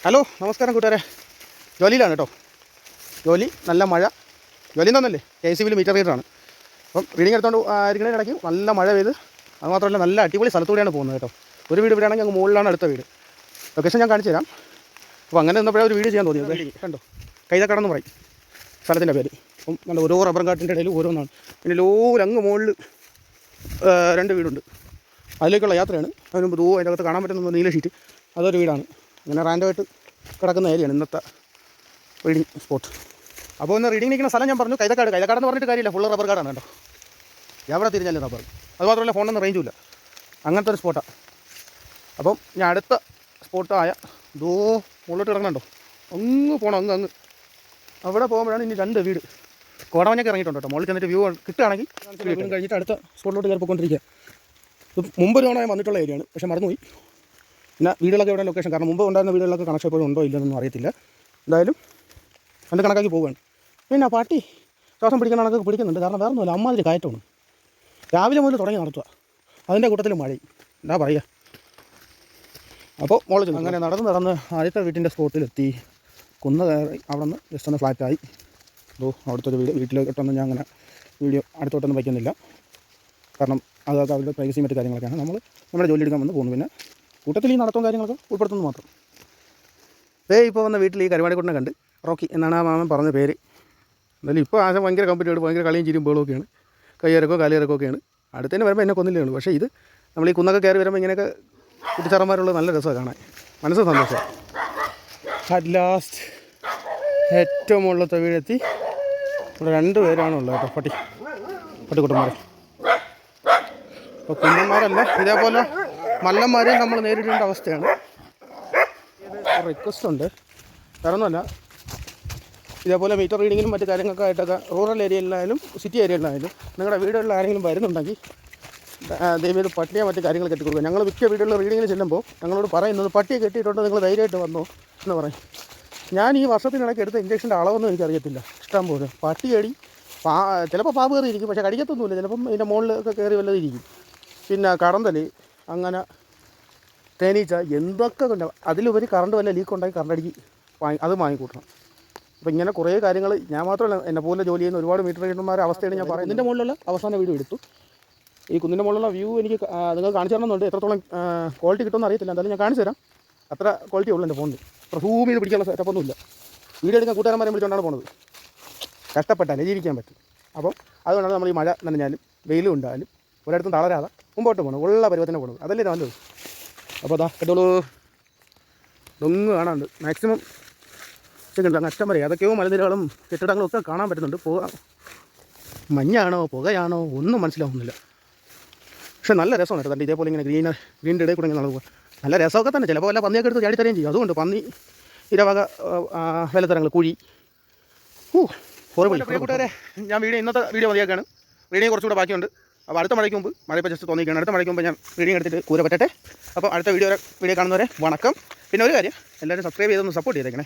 Hello നമസ്കാരം കൂട്ടുകാരെ. ജോലിയിലാണ് കേട്ടോ. ജോലി നല്ല മഴ. ജോലി തന്നല്ലേ KCBയിൽ മീറ്റർ റീഡറാണ്. അപ്പം റീഡിങ് എടുത്തുകൊണ്ട് ഇരിക്കുന്നതിനിടയ്ക്ക് നല്ല മഴ പെയ്ത്, അതുമാത്രമല്ല നല്ല അടിപൊളി സ്ഥലത്തൂടെയാണ് പോകുന്നത് കേട്ടോ. ഒരു വീട് ഇവിടെയാണെങ്കിൽ അങ്ങ് മുകളിലാണ് അടുത്ത വീട്. ലൊക്കേഷൻ ഞാൻ കാണിച്ചു തരാം. അപ്പോൾ അങ്ങനെ നിന്നപ്പോഴേ ഒരു വീഡിയോ ചെയ്യാൻ തോന്നിയത്. കണ്ടോ, കൈതക്കടന്ന് പറയും സ്ഥലത്തിൻ്റെ പേര്. അപ്പം നല്ല ഓരോ റബ്ബർ കാട്ടിൻ്റെ ഇടയിൽ ഓരോന്നാണ്. പിന്നെ ലോലങ്ങ് മുകളിൽ 2 വീടുണ്ട്. അതിലേക്കുള്ള യാത്രയാണ്. അതിന് മുമ്പ് അതിൻ്റെ അകത്ത് കാണാൻ പറ്റുന്ന നീല ഷീറ്റ്, അതൊരു വീടാണ്. അങ്ങനെ റാൻഡമായിട്ട് കിടക്കുന്ന ഏരിയയാണ് ഇന്നത്തെ റീഡിങ് സ്പോട്ട്. അപ്പോൾ ഒന്ന് റീഡിങ് നിൽക്കുന്ന സ്ഥലം ഞാൻ പറഞ്ഞു കൈതക്കാട്. കൈതക്കാടെന്ന് പറഞ്ഞിട്ട് കാര്യമില്ല, ഫുള്ള് റബ്ബർ കാടാണ് കേട്ടോ. എവിടെ തിരിഞ്ഞാലും റബ്ബർ. അതുമാത്രമല്ല ഫോണൊന്നും റേഞ്ചുമില്ല, അങ്ങനത്തെ ഒരു സ്പോട്ടാണ്. അപ്പം ഞാൻ അടുത്ത സ്പോട്ടായ മുകളിലോട്ട് ഇറങ്ങുന്നുണ്ടോ, അങ്ങ് പോകണം. അങ്ങ് അവിടെ പോകുമ്പോഴാണ് ഇനി 2 വീട്. കോടമഞ്ഞൊക്കെ ഇറങ്ങിയിട്ടുണ്ട് കേട്ടോ. മുകളിൽ ചെന്നിട്ട് വ്യൂ കിട്ടുകയാണെങ്കിൽ വീടും കഴിഞ്ഞിട്ട് അടുത്ത സ്പോട്ടിലോട്ട് കയറി പോയിക്കൊണ്ടിരിക്കുക. ഇത് മുമ്പ് തവണ ഞാൻ വന്നിട്ടുള്ള ഏരിയയാണ്, പക്ഷേ മറന്നുപോയി. പിന്നെ വീടുകളൊക്കെ എവിടെ ലൊക്കേഷൻ, കാരണം മുമ്പ് ഉണ്ടായിരുന്ന വീടുകളൊക്കെ കണക്ഷൻ എപ്പോഴും ഉണ്ടോ ഇല്ലെന്നൊന്നും അറിയത്തില്ല. എന്തായാലും അതിൻ്റെ കണക്കാക്കി പോവുകയാണ്. പിന്നെ പാട്ടി ശ്വാസം പിടിക്കുന്ന കണക്കൊക്കെ പിടിക്കുന്നുണ്ട്, കാരണം വേറെ ഒന്നുമില്ല, അമ്മാതിരി കയറ്റമാണ്. രാവിലെ മുതൽ തുടങ്ങി നടത്തുക, അതിൻ്റെ കൂട്ടത്തിൽ മഴയും, എന്താ പറയുക. അപ്പോൾ മോളിൽ ചെന്നു അങ്ങനെ നടന്ന് ആദ്യത്തെ വീട്ടിൻ്റെ സ്പോട്ടിലെത്തി. കുന്ന് കയറി അവിടെ നിന്ന് ജസ്റ്റ് ഒന്ന് ഫ്ലാറ്റായി. അവിടുത്തെ ഒരു വീട്ടിലോട്ടൊന്നും ഞാൻ അങ്ങനെ വീഡിയോ അടുത്തോട്ടൊന്നും വയ്ക്കുന്നില്ല, കാരണം അതൊക്കെ അവരുടെ പ്രൈവസിയും മറ്റു കാര്യങ്ങളൊക്കെയാണ്. നമ്മുടെ ജോലി എടുക്കാൻ വന്ന് പോകുന്നു. പിന്നെ കൂട്ടത്തിൽ ഈ നടത്തവും കാര്യങ്ങളൊക്കെ ഉൾപ്പെടുത്തുന്നത് മാത്രം. ഇപ്പോൾ വന്ന വീട്ടിൽ ഈ കരുവാടിക്കുട്ടനെ കണ്ട്, റോക്കി എന്നാണ് ആ മാമൻ പറഞ്ഞ പേര്. എന്തായാലും ഇപ്പോൾ ആശം ഭയങ്കര കമ്പനിയോട് ഭയങ്കര കളിയും ചിരിയും ബോളൊക്കെയാണ്, കൈയിറക്കോ കാലിയിറക്കമൊക്കെയാണ്. അടുത്തതിന് വരുമ്പോൾ എന്നെ കൊന്നില്ലേ ഉള്ളൂ. പക്ഷേ ഇത് നമ്മൾ ഈ കുന്നൊക്കെ കയറി വരുമ്പോൾ ഇങ്ങനെയൊക്കെ കുട്ടിച്ചാറന്മാരുള്ള നല്ല രസമാണ് കാണാൻ, മനസ്സ് സന്തോഷം. അറ്റ് ലാസ്റ്റ് ഏറ്റവും മുകളിലത്തെ വീടെത്തി. ഇവിടെ 2 പേരാണുള്ളത് കേട്ടോ, പട്ടിക്കുട്ടന്മാർ. അപ്പോൾ കുഞ്ഞന്മാരല്ല, ഇതേപോലെ മല്ലന്മാരെയും നമ്മൾ നേരിടേണ്ട അവസ്ഥയാണ്. റിക്വസ്റ്റ് ഉണ്ട്, വേറൊന്നുമല്ല. ഇതേപോലെ മീറ്റർ റീഡിങ്ങിനും മറ്റു കാര്യങ്ങളൊക്കെ ആയിട്ടൊക്കെ റൂറൽ ഏരിയയിലായാലും സിറ്റി ഏരിയയിലായാലും നിങ്ങളുടെ വീടുകളിൽ ആരെങ്കിലും വരുന്നുണ്ടെങ്കിൽ ദയവേത് പട്ടിയെ മറ്റു കാര്യങ്ങൾ കെട്ടിക്കൊടുക്കുക. ഞങ്ങൾ മിക്ക വീടുകളിൽ റീഡിങ്ങിന് ചെല്ലുമ്പോൾ ഞങ്ങളോട് പറയുന്നത് പട്ടിയെ കെട്ടിയിട്ടുണ്ട്, നിങ്ങൾ ധൈര്യമായിട്ട് വന്നോ എന്ന് പറയും. ഞാൻ ഈ വർഷത്തിനിടയ്ക്ക് എടുത്ത ഇഞ്ചക്ഷൻ്റെ അളവൊന്നും എനിക്കറിയത്തില്ല. ഇഷ്ടം പോലെ പട്ടിയടി, ചിലപ്പോൾ പാമ്പ് കയറിയിരിക്കും, പക്ഷേ കടിക്കത്തൊന്നുമില്ല. ചിലപ്പം ഇതിൻ്റെ മുകളിലൊക്കെ കയറി വല്ലതിരിക്കും. പിന്നെ കടന്തൽ, അങ്ങനെ തേനീച്ച, എന്തൊക്കെ കൊണ്ട് അതിലുപരി കറണ്ട് വല്ല ലീക്ക് ഉണ്ടാക്കി കറണ്ടടിക്ക് അത് വാങ്ങിക്കൂട്ടണം. അപ്പോൾ ഇങ്ങനെ കുറേ കാര്യങ്ങൾ. ഞാൻ മാത്രമല്ല, എന്നെ പോലെ ജോലി ചെയ്യുന്ന ഒരുപാട് മീറ്റർ റീഡർമാരുടെ അവസ്ഥയാണ് ഞാൻ പറയുന്നത്. ഇതിൻ്റെ മുകളിലുള്ള അവസാന വീഡിയോ എടുത്തു. ഈ കുന്നിൻ്റെ മുകളിലുള്ള വ്യൂ എനിക്ക് നിങ്ങൾ കാണിച്ചു തരണമെന്നുണ്ട്. എത്രത്തോളം ക്വാളിറ്റി കിട്ടുമെന്ന് അറിയത്തില്ല, എന്തായാലും ഞാൻ കാണിച്ചു തരാം. അത്ര ക്വാളിറ്റി ഉള്ളൂ എൻ്റെ ഫോണിൽ. സൂം ചെയ്ത് പിടിക്കാനുള്ള സെറ്റപ്പൊന്നുമില്ല. വീഡിയോ എടുക്കാൻ കൂട്ടുകാരന്മാരെ വിളിച്ചുകൊണ്ടാണ് പോകുന്നത്. കഷ്ടപ്പെട്ടാലേ ജീവിക്കാൻ പറ്റും. അപ്പം അതുകൊണ്ടാണ് നമ്മൾ ഈ മഴ നനഞ്ഞാലും വെയിലും ഉണ്ടായാലും ഒരിടത്തും തളരാതെ മുമ്പോട്ട് പോകണം, ഉള്ള പരുവത്തിന് പോകണം. അതല്ലേ നല്ലത്. അപ്പോൾ അതാ കേട്ടോളൂ, ഡൊങ്ങ് കാണാനുണ്ട്. മാക്സിമം അങ്ങ് അറ്റം വരെ അതൊക്കെയോ മലനിരകളും കെട്ടിടങ്ങളും ഒക്കെ കാണാൻ പറ്റുന്നുണ്ട്. മഞ്ഞാണോ പുകയാണോ ഒന്നും മനസ്സിലാവുന്നില്ല. പക്ഷേ നല്ല രസമാണ് കേട്ടോ. ഇതേപോലെ ഇങ്ങനെ ഗ്രീൻ്റെ ഇടയിൽ കൂടെ ഇങ്ങനെ നടക്കുക, നല്ല രസമൊക്കെ തന്നെ. ചിലപ്പോൾ വല്ല പന്നിയൊക്കെ എടുത്ത് ചാടിത്തരുകയും ചെയ്യും. അതുകൊണ്ട് പന്നി, ഇരവക വിലത്തരങ്ങൾ, കുഴി. ഹോറിബിൾ. കൂട്ടുകാരെ, ഞാൻ ഇന്നത്തെ വീഡിയോ മതിയാക്കാണ്. റീഡിങ് കുറച്ചുകൂടെ ബാക്കിയുണ്ട്. അപ്പോൾ അടുത്ത മഴയ്ക്ക് മുമ്പ്, മഴ ഇപ്പോൾ ജസ്റ്റ് തോന്നിയിരിക്കുകയാണ്, അടുത്ത മഴയ്ക്ക് മുമ്പ് ഞാൻ റീഡിങ് എടുത്തിട്ട് കൂര പറ്റട്ടെ. അപ്പോൾ അടുത്ത വീഡിയോ കാണുന്നവരെ വണക്കം. പിന്നെ ഒരു കാര്യം, എല്ലാവരും സബ്സ്ക്രൈബ് ചെയ്തൊന്ന് സപ്പോർട്ട് ചെയ്തേക്കണേ.